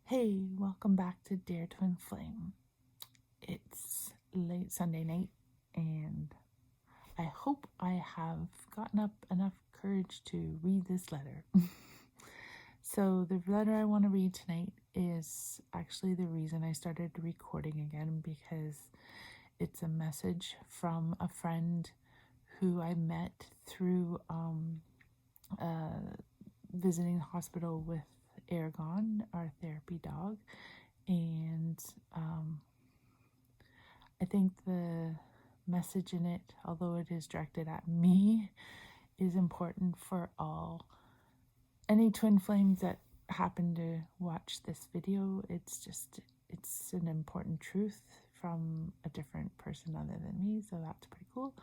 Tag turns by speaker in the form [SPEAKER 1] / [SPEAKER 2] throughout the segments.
[SPEAKER 1] Hey, welcome back to Dare Twin Flame. It's late Sunday night, and I hope I have gotten up enough courage to read this letter. So, the letter I want to read tonight is actually the reason I started recording again because it's a message from a friend who I met through visiting the hospital with Aragon, our therapy dog. And I think the message in it, although it is directed at me, is important for any twin flames that happen to watch this video. It's an important truth from a different person other than me, so that's pretty cool.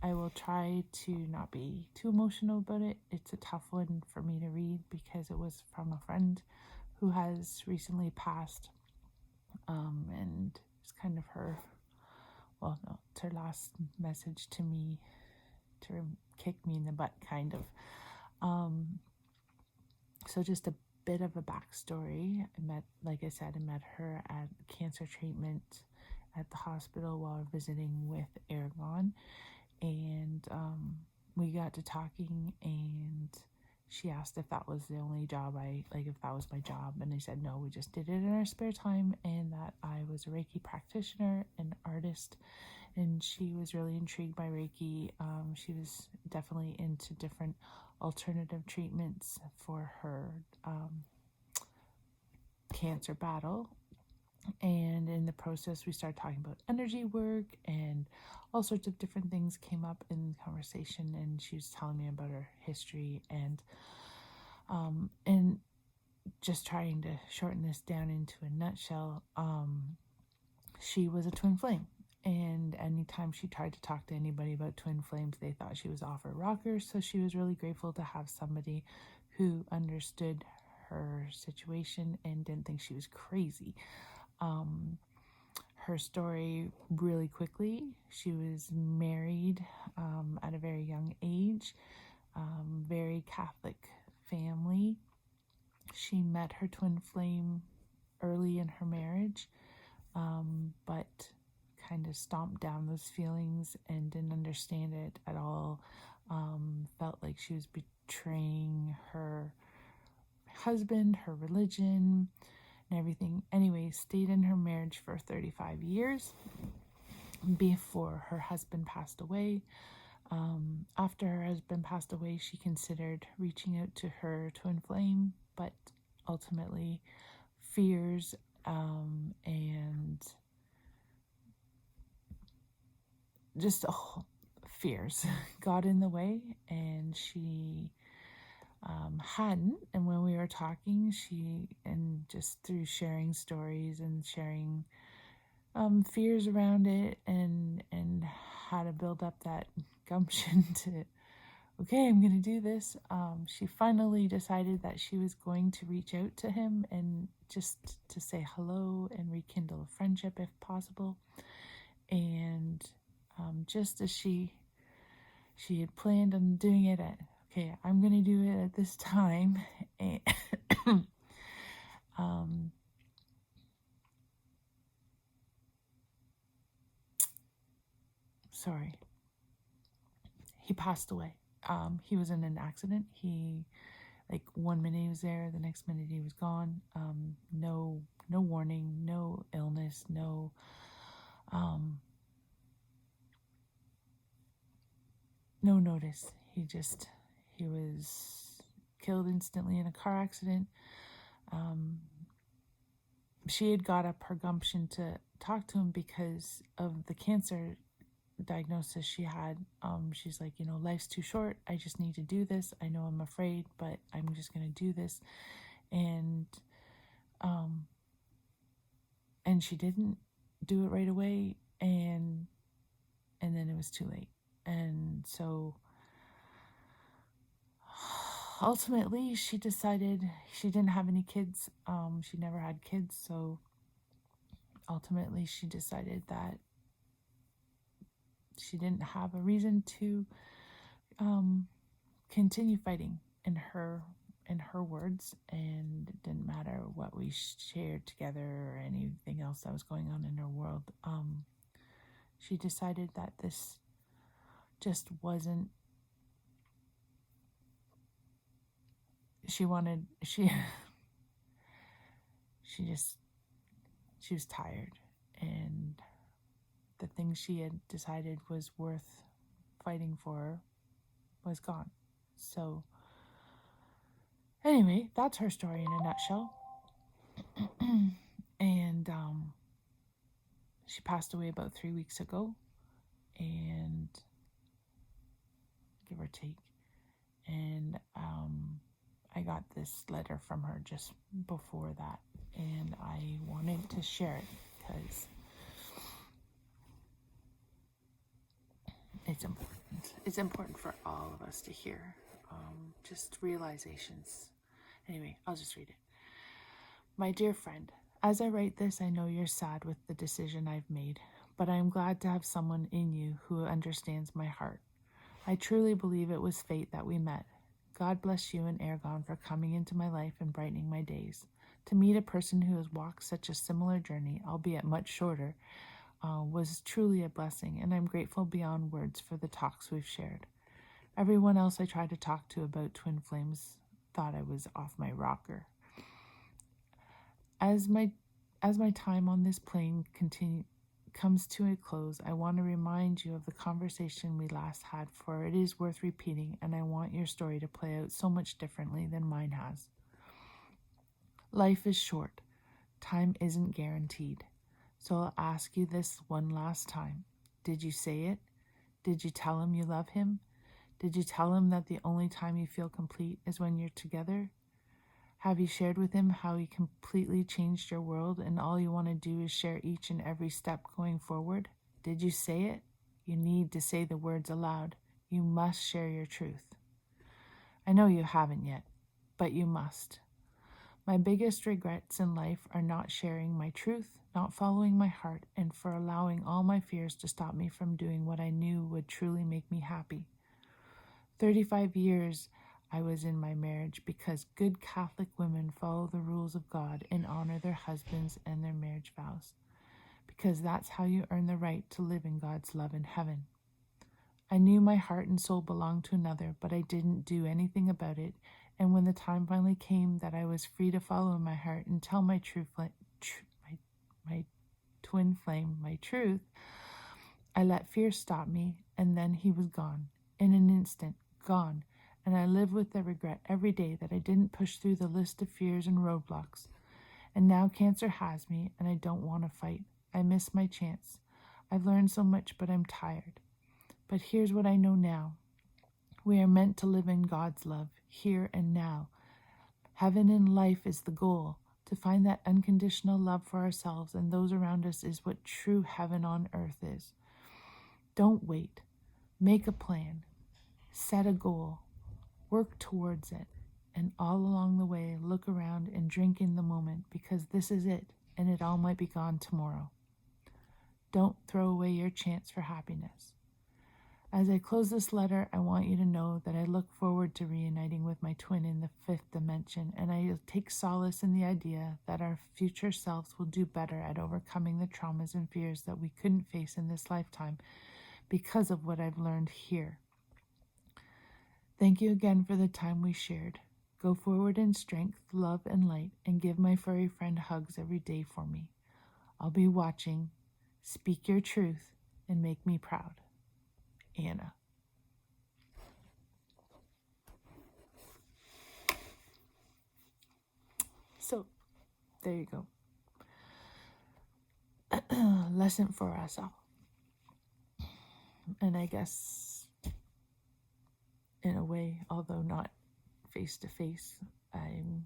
[SPEAKER 1] I will try to not be too emotional about it. It's a tough one for me to read because it was from a friend who has recently passed, and it's kind of it's her last message to me to kick me in the butt, kind of. So just a bit of a backstory. Like I said, I met her at cancer treatment at the hospital while visiting with Aragon, and we got to talking, and she asked if that was the only job if that was my job, and I said no, we just did it in our spare time, and that I was a Reiki practitioner and artist. And she was really intrigued by Reiki. She was definitely into different alternative treatments for her cancer battle. And in the process, we started talking about energy work, and all sorts of different things came up in the conversation. And she was telling me about her history, and just trying to shorten this down into a nutshell, she was a twin flame. And anytime she tried to talk to anybody about twin flames, they thought she was off her rocker. So she was really grateful to have somebody who understood her situation and didn't think she was crazy. Her story, really quickly, she was married at a very young age, very Catholic family. She met her twin flame early in her marriage, but kind of stomped down those feelings and didn't understand it at all. Felt like she was betraying her husband, her religion, and everything. Anyway, stayed in her marriage for 35 years before her husband passed away. After her husband passed away, she considered reaching out to her twin flame, but ultimately fears and just fears got in the way, and she hadn't. And when we were talking, and just through sharing stories and sharing fears around it, and how to build up that gumption to, okay, I'm gonna do this, she finally decided that she was going to reach out to him and just to say hello and rekindle a friendship if possible. And just as she had planned on doing it at, okay, I'm gonna do it at this time, and sorry, he passed away. He was in an accident. He, like, 1 minute he was there, the next minute he was gone. No warning, no illness, no notice. He was killed instantly in a car accident. She had got up her gumption to talk to him because of the cancer diagnosis she had. She's like, life's too short. I just need to do this. I know I'm afraid, but I'm just going to do this. And she didn't do it right away. And then it was too late. And so ultimately she decided, she didn't have any kids. She never had kids. So ultimately she decided that she didn't have a reason to continue fighting, in her words, and it didn't matter what we shared together or anything else that was going on in her world. She decided that this just wasn't, she was tired, and the thing she had decided was worth fighting for was gone. So anyway, that's her story in a nutshell. And she passed away about 3 weeks ago, and give or take. And I got this letter from her just before that, and I wanted to share it because it's important. It's important for all of us to hear just realizations. Anyway, I'll just read it. My dear friend, as I write this, I know you're sad with the decision I've made, but I am glad to have someone in you who understands my heart. I truly believe it was fate that we met. God bless you and Ergon for coming into my life and brightening my days. To meet a person who has walked such a similar journey, albeit much shorter, was truly a blessing, and I'm grateful beyond words for the talks we've shared. Everyone else I tried to talk to about twin flames thought I was off my rocker. As my time on this plane comes to a close, I want to remind you of the conversation we last had, for it is worth repeating, and I want your story to play out so much differently than mine has. Life is short. Time isn't guaranteed. So I'll ask you this one last time. Did you say it? Did you tell him you love him? Did you tell him that the only time you feel complete is when you're together? Have you shared with him how he completely changed your world and all you want to do is share each and every step going forward? Did you say it? You need to say the words aloud. You must share your truth. I know you haven't yet, but you must. My biggest regrets in life are not sharing my truth, not following my heart, and for allowing all my fears to stop me from doing what I knew would truly make me happy. 35 years I was in my marriage because good Catholic women follow the rules of God and honor their husbands and their marriage vows, because that's how you earn the right to live in God's love in heaven. I knew my heart and soul belonged to another, but I didn't do anything about it, and when the time finally came that I was free to follow my heart and tell my my twin flame my truth, I let fear stop me, and then he was gone. In an instant, gone, and I live with the regret every day that I didn't push through the list of fears and roadblocks. And now cancer has me, and I don't want to fight. I miss my chance. I've learned so much, but I'm tired. But here's what I know now. We are meant to live in God's love, here and now. Heaven in life is the goal. To find that unconditional love for ourselves and those around us is what true heaven on earth is. Don't wait. Make a plan. Set a goal. Work towards it. And all along the way, look around and drink in the moment, because this is it, and it all might be gone tomorrow. Don't throw away your chance for happiness. As I close this letter, I want you to know that I look forward to reuniting with my twin in the fifth dimension, and I take solace in the idea that our future selves will do better at overcoming the traumas and fears that we couldn't face in this lifetime because of what I've learned here. Thank you again for the time we shared. Go forward in strength, love, and light, and give my furry friend hugs every day for me. I'll be watching. Speak your truth and make me proud. Anna. So, there you go. Lesson for us all. And I guess, in a way, although not face to face, I'm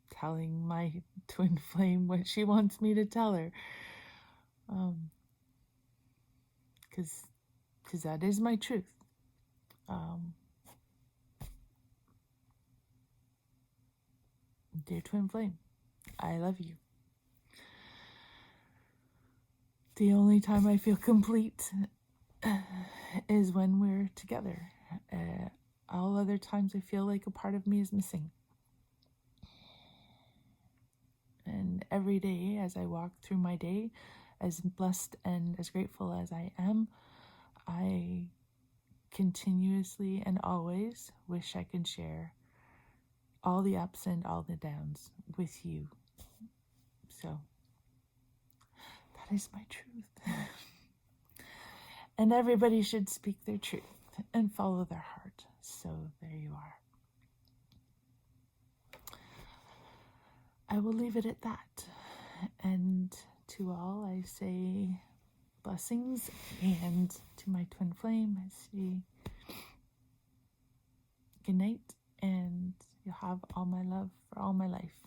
[SPEAKER 1] telling my twin flame what she wants me to tell her. Because that is my truth. Dear twin flame, I love you. The only time I feel complete is when we're together. All other times I feel like a part of me is missing. every day as I walk through my day, as blessed and as grateful as I am, I continuously and always wish I could share all the ups and all the downs with you. So that is my truth. And everybody should speak their truth and follow their heart. So there you are. I will leave it at that. And to all, I say blessings. And to my twin flame, I say good night. And you'll have all my love for all my life.